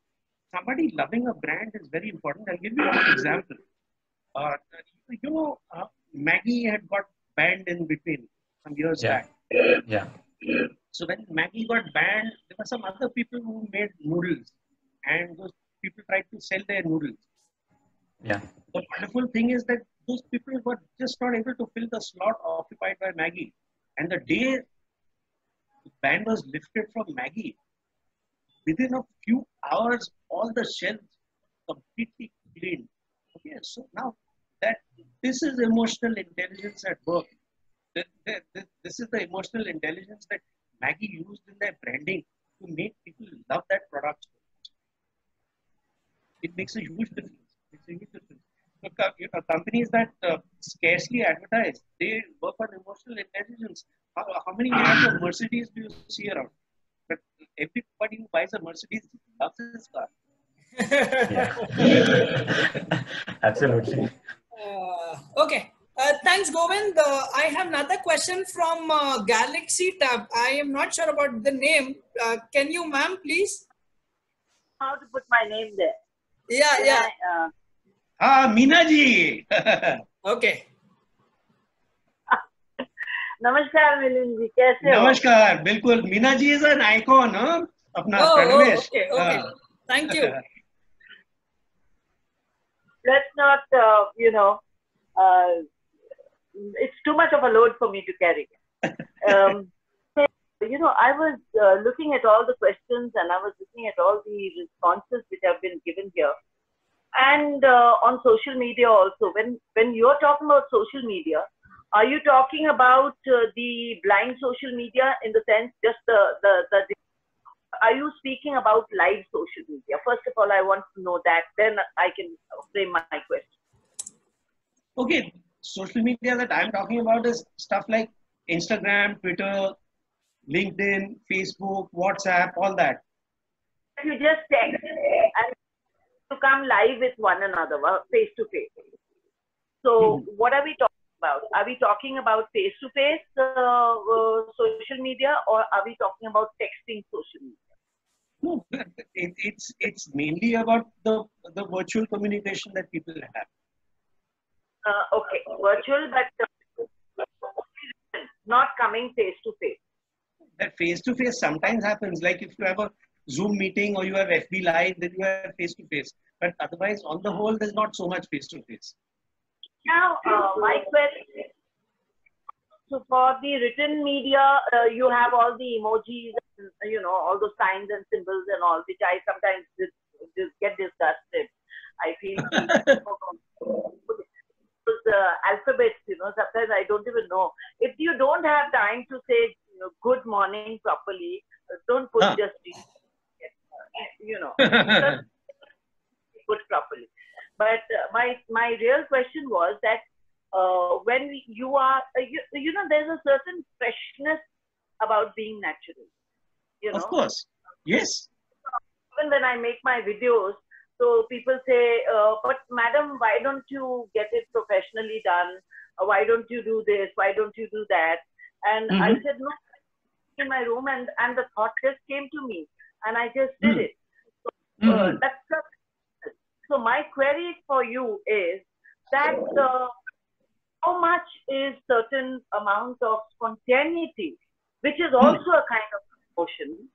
somebody loving a brand is very important. I'll give you an example. Maggie had got banned in between some years back. Yeah. So when Maggie got banned, there were some other people who made noodles, and those people tried to sell their noodles. Yeah. The wonderful thing is that those people were just not able to fill the slot occupied by Maggie. And the day the ban was lifted from Maggie, within a few hours, all the shelves completely cleaned. Okay, so now that this is emotional intelligence at work. This is the emotional intelligence that Maggie used in their branding to make people love that product. It makes a huge difference. So, companies that scarcely advertise, they work on emotional intelligence. How many lakhs of Mercedes do you see around? But everybody who buys a Mercedes loves his car. Absolutely. Okay. Thanks, Govind. I have another question from Galaxy Tab. I am not sure about the name. Can you, ma'am, please? How to put my name there? Yeah. Meena ji. Okay. Namaskar, Milind ji. कैसे हो? Namaskar. बिल्कुल. Meena ji is an icon, huh? अपना Pranavesh. Okay. Thank you. Let's not, it's too much of a load for me to carry. I was looking at all the questions and I was looking at all the responses which have been given here. And on social media also, when you're talking about social media, are you talking about the blind social media in the sense just are you speaking about live social media? First of all, I want to know that, then I can frame my question. Okay, social media that I'm talking about is stuff like Instagram, Twitter, LinkedIn, Facebook, WhatsApp, all that. You just text and to come live with one another, face to face. So what are we talking about? Are we talking about face to face social media, or are we talking about texting social media? No, it's mainly about the virtual communication that people have. Okay, virtual, but not coming face to face. That face to face sometimes happens. Like if you have a Zoom meeting or you have FB Live, then you have face to face. But otherwise, on the whole, there's not so much face to face. Now, my question. So for the written media, you have all the emojis, and, all those signs and symbols and all, which I sometimes just get disgusted. I feel alphabets, sometimes I don't even know. If you don't have time to say good morning properly, don't put just put properly. But my real question was that when you are, you know, there's a certain freshness about being natural. You know? Of course. Yes. Even when I make my videos, so people say, but madam, why don't you get it professionally done? Why don't you do this? Why don't you do that? And I said, no, in my room, and the thought just came to me, and I just did it. So, so my query for you is that how much is certain amount of spontaneity, which is also a kind of emotion,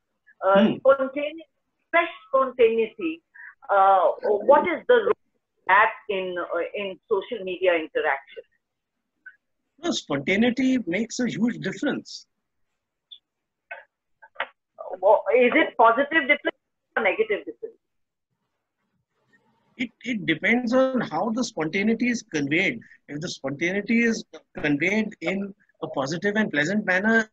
spontaneity, fresh spontaneity. What is the role that in social media interaction? No, spontaneity makes a huge difference. Is it positive difference or negative difference? It depends on how the spontaneity is conveyed. If the spontaneity is conveyed in a positive and pleasant manner,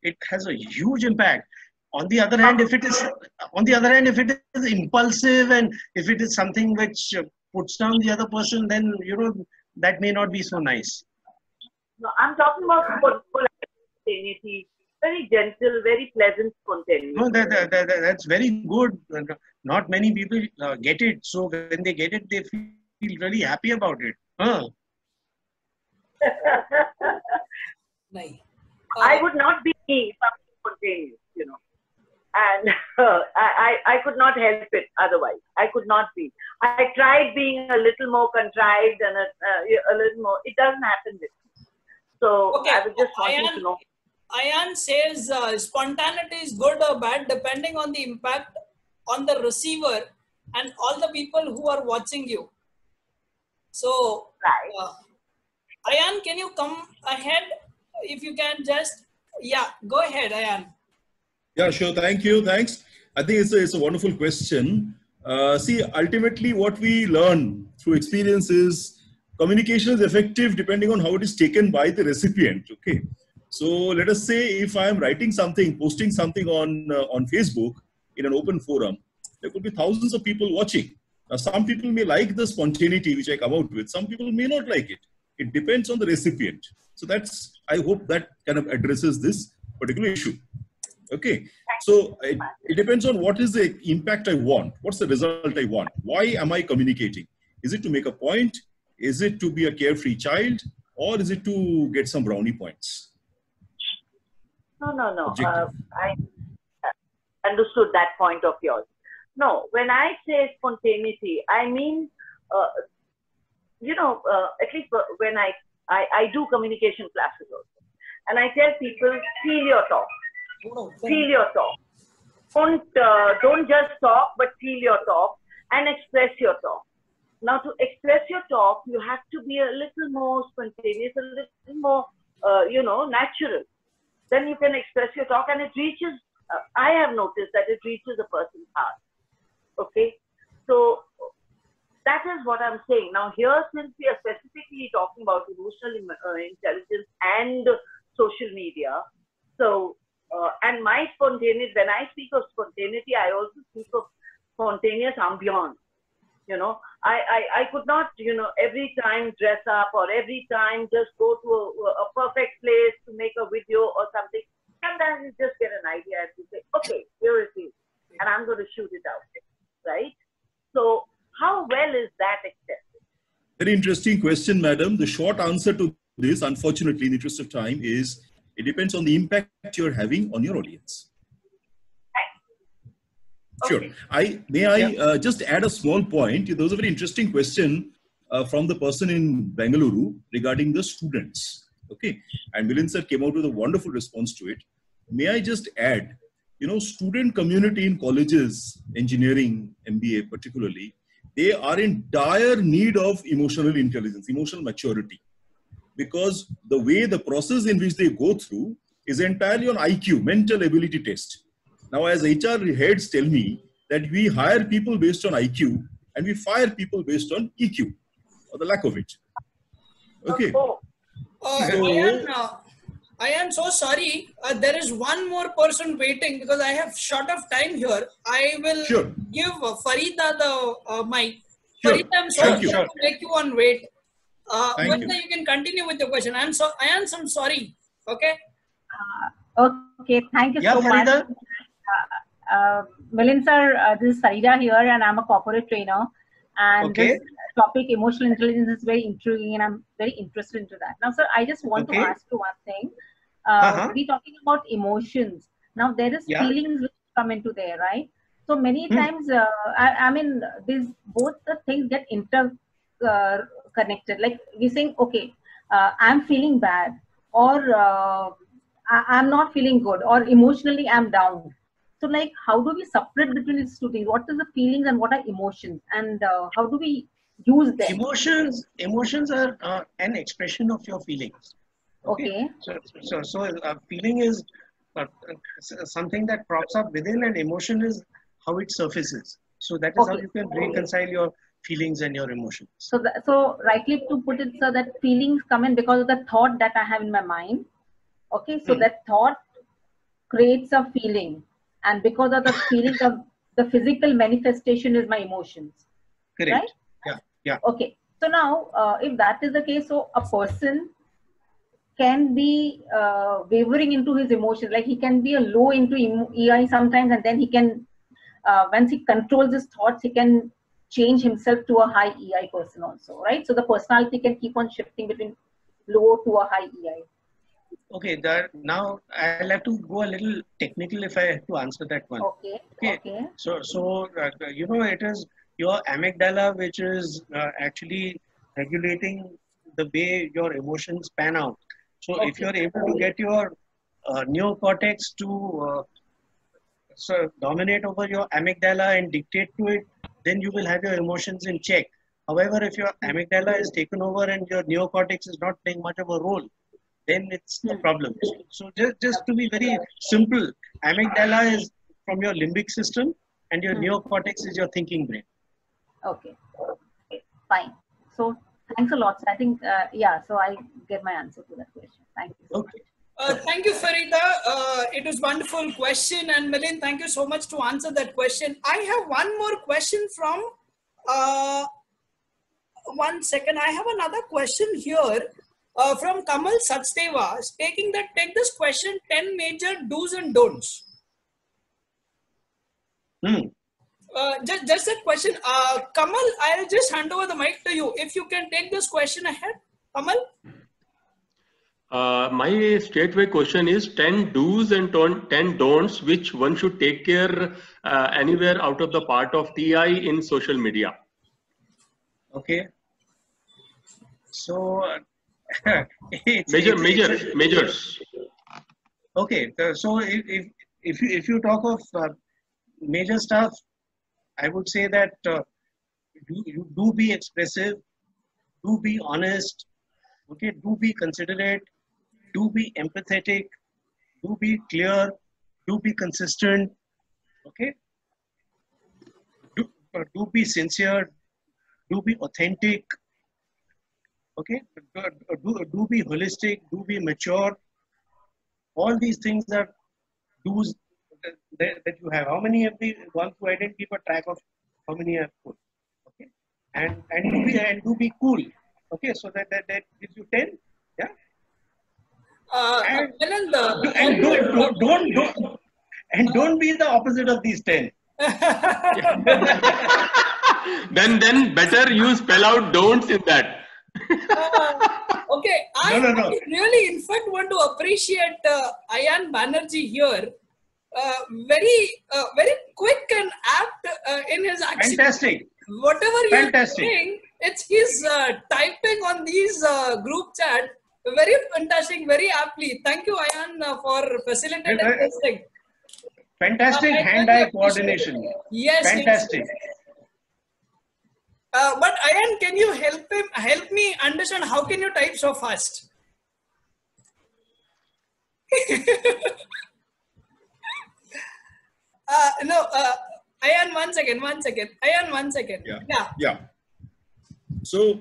it has a huge impact. On the other hand, if it is impulsive and if it is something which puts down the other person, then that may not be so nice. No, I'm talking about spontaneity, very gentle, very pleasant spontaneity. No, that's very good. Not many people get it. So when they get it, they feel really happy about it. I would not be me if I'm spontaneous, and I could not help it otherwise. I could not be. I tried being a little more contrived and a little more. It doesn't happen with me. So okay. I was just wanting to know. Ayan says spontaneity is good or bad depending on the impact on the receiver and all the people who are watching you. So, Ayan, can you come ahead? If you can just, go ahead, Ayan. Yeah, sure. Thank you. Thanks. I think it's a wonderful question. See, ultimately what we learn through experience is communication is effective depending on how it is taken by the recipient. Okay. So let us say if I am writing something, posting something on Facebook in an open forum, there could be thousands of people watching. Now, some people may like the spontaneity which I come out with. Some people may not like it. It depends on the recipient. So I hope that kind of addresses this particular issue. Okay. So it depends on what is the impact I want. What's the result I want? Why am I communicating? Is it to make a point? Is it to be a carefree child? Or is it to get some brownie points? No. I understood that point of yours. No, when I say spontaneity, I mean, at least when I do communication classes also. And I tell people, feel your talk. Feel your talk. Don't just talk, but feel your talk and express your talk. Now, to express your talk, you have to be a little more spontaneous, a little more, natural. Then you can express your talk, and it reaches. I have noticed that it reaches a person's heart. Okay, so that is what I'm saying. Now, here, since we are specifically talking about emotional intelligence and social media, so and my spontaneity. When I speak of spontaneity, I also speak of spontaneous ambiance. I could not, every time dress up or every time just go to a perfect place to make a video or something. Sometimes you just get an idea and you say, okay, here it is. And I'm going to shoot it out, right? So how well is that accepted? Very interesting question, madam. The short answer to this, unfortunately, in the interest of time, is it depends on the impact you're having on your audience. Sure. May I just add a small point? There was a very interesting question from the person in Bengaluru regarding the students. Okay. And Milind sir came out with a wonderful response to it. May I just add, student community in colleges, engineering, MBA particularly, they are in dire need of emotional intelligence, emotional maturity. Because the way the process in which they go through is entirely on IQ, mental ability test. Now, as HR heads tell me that we hire people based on IQ and we fire people based on EQ, or the lack of it. Okay. I am so sorry. There is one more person waiting because I have short of time here. I will give Farida the mic. Farida, I'm sorry to make you on wait. Govinda, you can continue with the question. I'm sorry. Okay. Okay. Thank you so much. Milind sir, this is Sarita here, and I'm a corporate trainer. And this topic, emotional intelligence, is very intriguing, and I'm very interested into that. Now, sir, I just want to ask you one thing. We're talking about emotions. Now, there is feelings which come into there, right? So many times, I mean, these both the things get interconnected. Like we're saying, okay, I'm feeling bad, or I'm not feeling good, or emotionally I'm down. So like, how do we separate between these two things? What is the feelings and what are emotions, and how do we use them? Emotions are an expression of your feelings. Okay. So feeling is something that props up within, and emotion is how it surfaces. So that is how you can reconcile your feelings and your emotions. So rightly to put it, sir, that feelings come in because of the thought that I have in my mind. Okay, so that thought creates a feeling, and because of the feeling of the physical manifestation is my emotions. Correct. Right? Yeah. Okay. So now, if that is the case, so a person can be wavering into his emotions. Like he can be a low into EI sometimes, and then he can, once he controls his thoughts, he can change himself to a high EI person also, right? So the personality can keep on shifting between low to a high EI. Okay, now I'll have to go a little technical if I have to answer that one. Okay. So you know, it is your amygdala which is actually regulating the way your emotions pan out. So if you're able to get your neocortex to dominate over your amygdala and dictate to it, then you will have your emotions in check. However, if your amygdala is taken over and your neocortex is not playing much of a role, then it's a problem. So just to be very simple, amygdala is from your limbic system and your neocortex is your thinking brain. Okay, fine. So thanks a lot. So I think, so I get my answer to that question. Thank you. Okay. Thank you, Farida. It was a wonderful question. And Milind, thank you so much to answer that question. I have one more question from, 1 second. I have another question here. From Kamal Sachdeva, take this question, 10 major do's and don'ts. Just that question. Kamal, I'll just hand over the mic to you. If you can take this question ahead. Kamal? My straightway question is 10 do's and 10 don'ts which one should take care anywhere out of the part of TI in social media. Okay. So... Measures. Okay, so if you talk of major stuff, I would say that you do be expressive, do be honest, okay, do be considerate, do be empathetic, do be clear, do be consistent, okay, do be sincere, do be authentic. Okay, do be holistic, do be mature. All these things are do's that you have. How many of the ones who I didn't keep a track of how many I've put? Okay, and do be cool. Okay, so that gives you 10. Yeah. Don't be the opposite of these 10. Then better you spell out don'ts in that. Okay, I really in fact want to appreciate Ayan Banerjee here. Very quick and apt in his action. Fantastic. Whatever you're saying, it's his typing on these group chat. Very fantastic, very aptly. Thank you, Ayan, for facilitating this thing. Fantastic hand-eye coordination. Yes. Fantastic. But Ayan, can you help me understand how can you type so fast? Ayan, one second. Ayan, 1 second. Yeah. So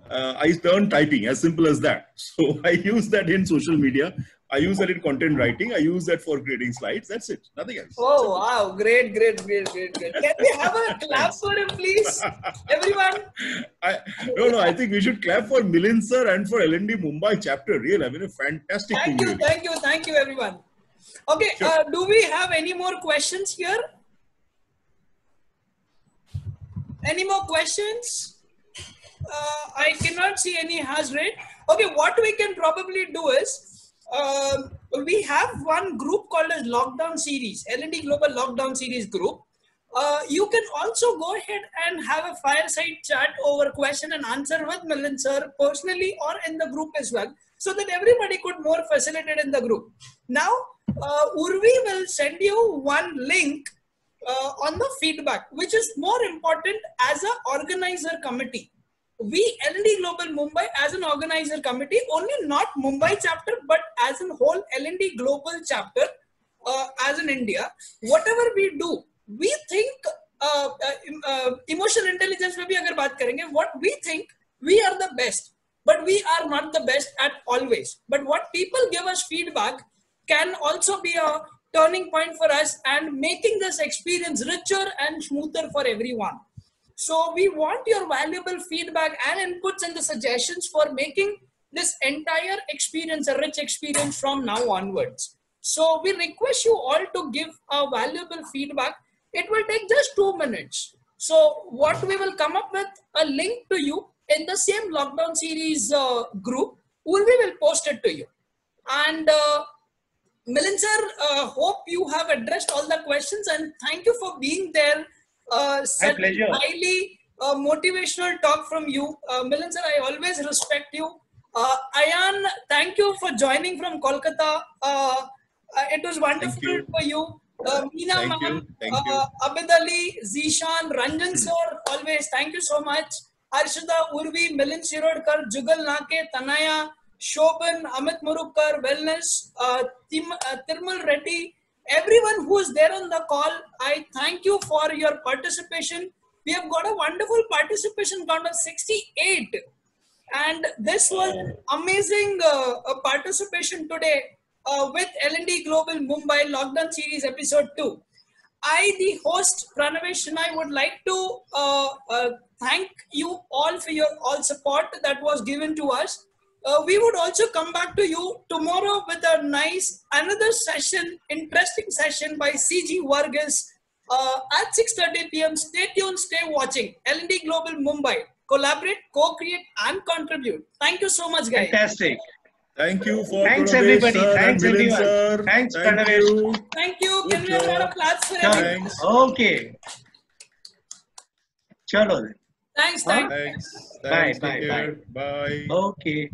I learned typing, as simple as that. So I use that in social media. I use that in content writing. I use that for creating slides. That's it. Nothing else. Oh, wow. Great. Can we have a clap for him, please? Everyone? No. I think we should clap for Milind sir and for L&D Mumbai chapter. Really, I mean, a fantastic thing. Thank you, everyone. Okay, sure. Do we have any more questions here? Any more questions? I cannot see any has rate. Okay, what we can probably do is, we have one group called as Lockdown Series, L&D Global Lockdown Series group. You can also go ahead and have a fireside chat over question and answer with Milind sir personally or in the group as well, so that everybody could more facilitate in the group. Now, Urvi will send you one link on the feedback, which is more important as an organizer committee. We, L&D Global Mumbai, as an organizer committee, only not Mumbai chapter, but as a whole L&D Global chapter, as in India, whatever we do, we think, emotional intelligence mein bhi agar baat karenge, what we think, we are the best, but we are not the best at always. But what people give us feedback can also be a turning point for us and making this experience richer and smoother for everyone. So we want your valuable feedback and inputs and the suggestions for making this entire experience a rich experience from now onwards. So we request you all to give a valuable feedback. It will take just 2 minutes. So what we will come up with a link to you in the same Lockdown Series group. We will post it to you. And Milind sir, hope you have addressed all the questions, and thank you for being there. Such highly motivational talk from you. Milind sir, I always respect you. Ayan, thank you for joining from Kolkata. It was wonderful for you. Meena ma'am, Abid Ali, Zishan, Ranjan sir, always thank you so much. Arshada, Urvi, Milind Shirodkar, Jugal Nake, Tanaya, Shobhan, Amit Murukar, Wellness, Tirmal Reddy, everyone who is there on the call, I thank you for your participation. We have got a wonderful participation count of 68. And this was amazing participation today with L&D Global Mumbai Lockdown Series Episode 2. I, the host, Pranavesh Shenoy, would like to thank you all for your support that was given to us. We would also come back to you tomorrow with a nice, another session, interesting session by CG Vargas at 6:30 p.m. Stay tuned, stay watching. L&D Global Mumbai. Collaborate, co-create and contribute. Thank you so much, guys. Fantastic. Thank you for Thanks everybody. Sir, thanks everyone. Sir. Thanks Pranavesh. Thank you. Can we have a lot of claps for everyone? Okay. Chalo. Thanks. Bye. Bye. Okay.